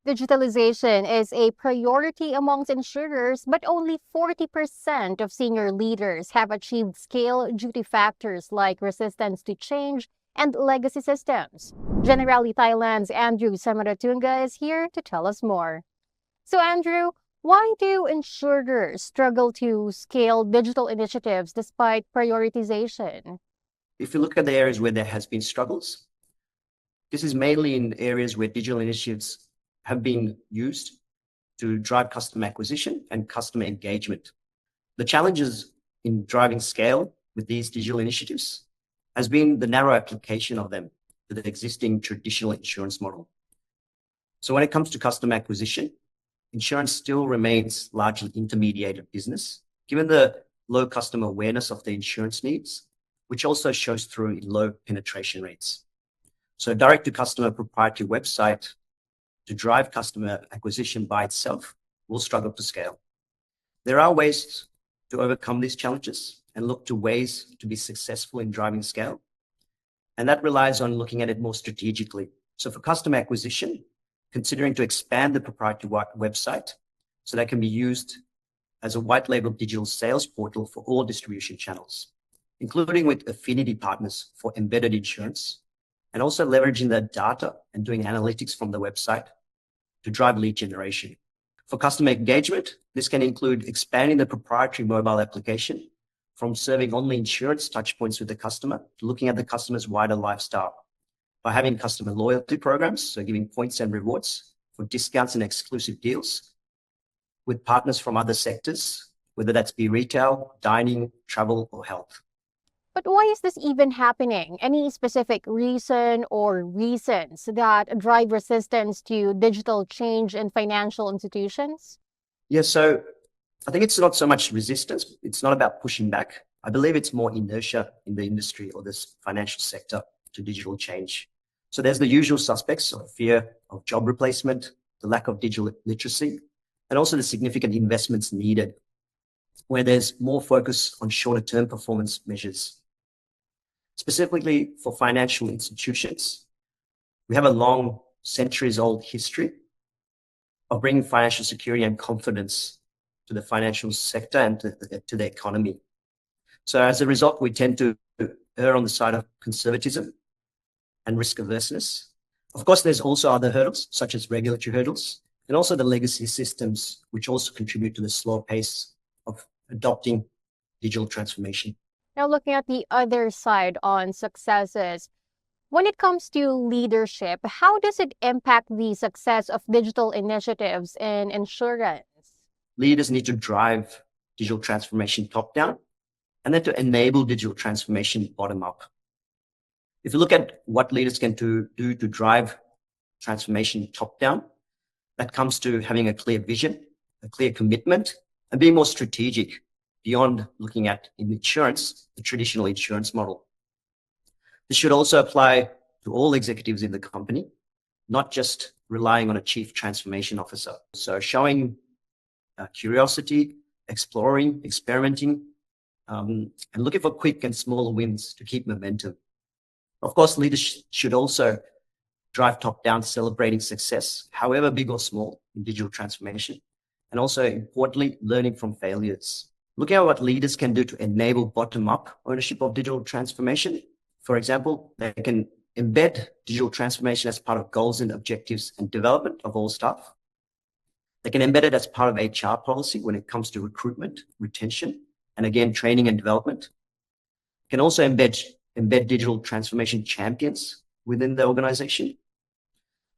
Digitalization is a priority amongst insurers, but only 40% of senior leaders have achieved scale due to factors like resistance to change and legacy systems. Generali Thailand's Andrew Samaratunge is here to tell us more. So, Andrew, why do insurers struggle to scale digital initiatives despite prioritization? If you look at the areas where there has been struggles, this is mainly in areas where digital initiatives have been used to drive customer acquisition and customer engagement. The challenges in driving scale with these digital initiatives has been the narrow application of them to the existing traditional insurance model. So when it comes to customer acquisition, insurance still remains largely intermediated business, given the low customer awareness of the insurance needs, which also shows through in low penetration rates. So direct-to-customer proprietary website to drive customer acquisition by itself will struggle to scale. There are ways to overcome these challenges and look to ways to be successful in driving scale. And that relies on looking at it more strategically. So for customer acquisition, considering to expand the proprietary website so that can be used as a white label digital sales portal for all distribution channels, including with affinity partners for embedded insurance, and also leveraging the data and doing analytics from the website to drive lead generation. For customer engagement, this can include expanding the proprietary mobile application from serving only insurance touchpoints with the customer to looking at the customer's wider lifestyle by having customer loyalty programs, so giving points and rewards for discounts and exclusive deals with partners from other sectors, whether that's be retail, dining, travel, or health. But why is this even happening? Any specific reason or reasons that drive resistance to digital change in financial institutions? Yeah, so I think it's not so much resistance. It's not about pushing back. I believe it's more inertia in the industry or this financial sector to digital change. So there's the usual suspects of fear of job replacement, the lack of digital literacy, and also the significant investments needed, where there's more focus on shorter-term performance measures. Specifically for financial institutions, we have a long, centuries-old history of bringing financial security and confidence to the financial sector and to the economy. So as a result, we tend to err on the side of conservatism and risk averseness. Of course, there's also other hurdles, such as regulatory hurdles, and also the legacy systems, which also contribute to the slow pace of adopting digital transformation. Now, looking at the other side on successes, when it comes to leadership, how does it impact the success of digital initiatives in insurance? Leaders need to drive digital transformation top down and then to enable digital transformation bottom up. If you look at what leaders can do to drive transformation top down, that comes to having a clear vision, a clear commitment, and being more strategic beyond looking at in insurance, the traditional insurance model. This should also apply to all executives in the company, not just relying on a chief transformation officer. So showing curiosity, exploring, experimenting, and looking for quick and smaller wins to keep momentum. Of course, leaders should also drive top-down, celebrating success, however big or small, in digital transformation, and also, importantly, learning from failures. Looking at what leaders can do to enable bottom-up ownership of digital transformation. For example, they can embed digital transformation as part of goals and objectives and development of all staff. They can embed it as part of HR policy when it comes to recruitment, retention, and again, training and development. Can also embed digital transformation champions within the organization.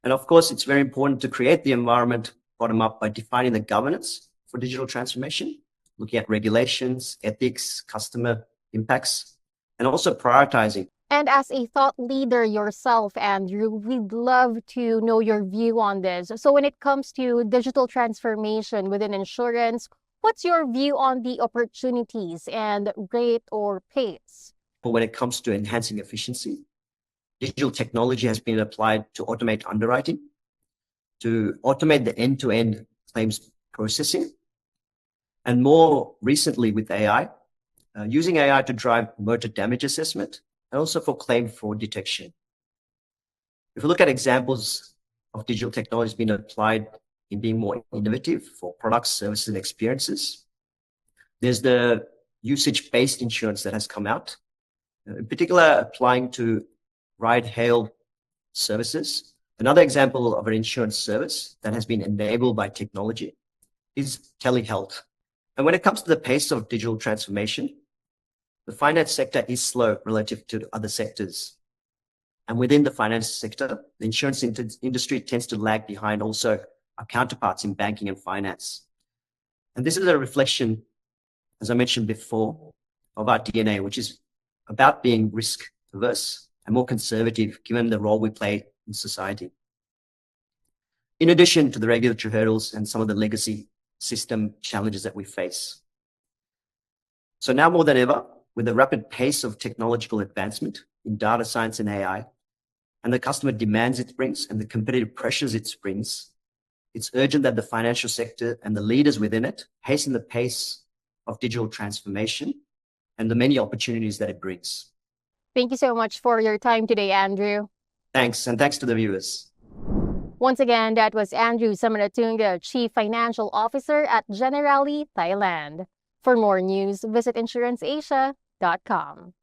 And of course, it's very important to create the environment bottom up by defining the governance for digital transformation, looking at regulations, ethics, customer impacts, and also prioritizing. And as a thought leader yourself, Andrew, we'd love to know your view on this. So when it comes to digital transformation within insurance, what's your view on the opportunities and rate or pace? But when it comes to enhancing efficiency, digital technology has been applied to automate underwriting, to automate the end-to-end claims processing, and more recently with AI, using AI to drive motor damage assessment and also for claim fraud detection. If we look at examples of digital technology has been applied in being more innovative for products, services, and experiences. There's the usage-based insurance that has come out, in particular applying to ride-hail services. Another example of an insurance service that has been enabled by technology is telehealth. And when it comes to the pace of digital transformation, the finance sector is slow relative to other sectors. And within the finance sector, the insurance industry tends to lag behind also our counterparts in banking and finance. And this is a reflection, as I mentioned before, of our DNA, which is about being risk averse and more conservative given the role we play in society. In addition to the regulatory hurdles and some of the legacy system challenges that we face. So now more than ever, with the rapid pace of technological advancement in data science and AI, and the customer demands it brings and the competitive pressures it brings, it's urgent that the financial sector and the leaders within it hasten the pace of digital transformation and the many opportunities that it brings. Thank you so much for your time today, Andrew. Thanks, and thanks to the viewers. Once again, that was Andrew Samaratunge, Chief Financial Officer at Generali Thailand. For more news, visit insuranceasia.com.